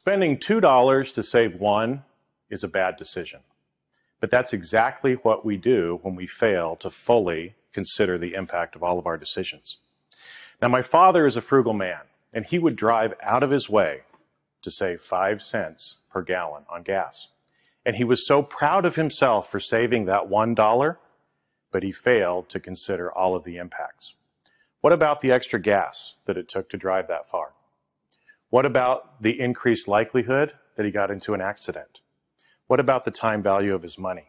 Spending $2 to save $1 is a bad decision. But that's exactly what we do when we fail to fully consider the impact of all of our decisions. Now, my father is a frugal man, and he would drive out of his way to save 5 cents per gallon on gas. And he was so proud of himself for saving that $1, but he failed to consider all of the impacts. What about the extra gas that it took to drive that far? What about the increased likelihood that he got into an accident? What about the time value of his money?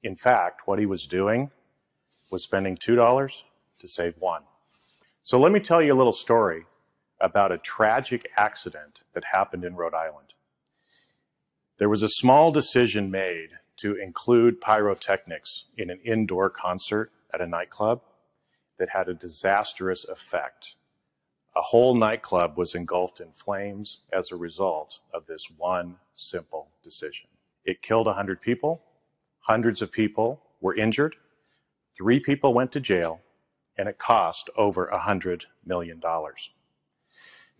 In fact, what he was doing was spending $2 to save $1. So let me tell you a little story about a tragic accident that happened in Rhode Island. There was a small decision made to include pyrotechnics in an indoor concert at a nightclub that had a disastrous effect. A whole nightclub was engulfed in flames as a result of this one simple decision. It killed 100 people. Hundreds of people were injured. 3 people went to jail, and it cost over $100 million.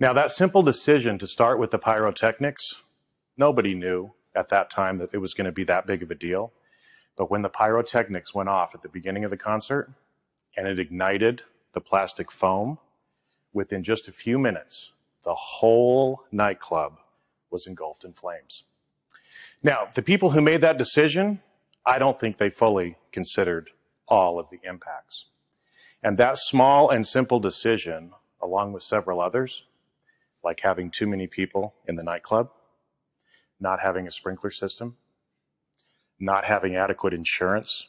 Now, that simple decision to start with the pyrotechnics, nobody knew at that time that it was going to be that big of a deal. But when the pyrotechnics went off at the beginning of the concert and it ignited the plastic foam, within just a few minutes, the whole nightclub was engulfed in flames. Now, the people who made that decision, I don't think they fully considered all of the impacts. And that small and simple decision, along with several others, like having too many people in the nightclub, not having a sprinkler system, not having adequate insurance,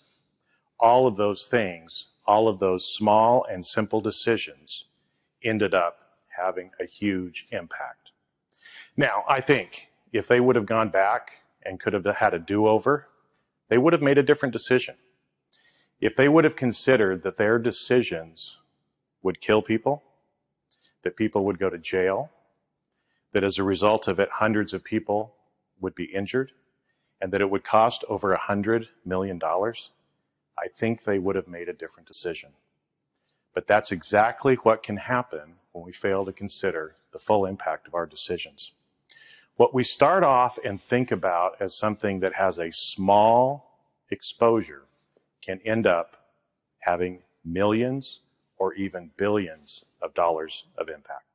all of those things, all of those small and simple decisions ended up having a huge impact. Now, I think if they would have gone back and could have had a do-over, they would have made a different decision. If they would have considered that their decisions would kill people, that people would go to jail, that as a result of it, hundreds of people would be injured, and that it would cost over $100 million, I think they would have made a different decision. But that's exactly what can happen when we fail to consider the full impact of our decisions. What we start off and think about as something that has a small exposure can end up having millions or even billions of dollars of impact.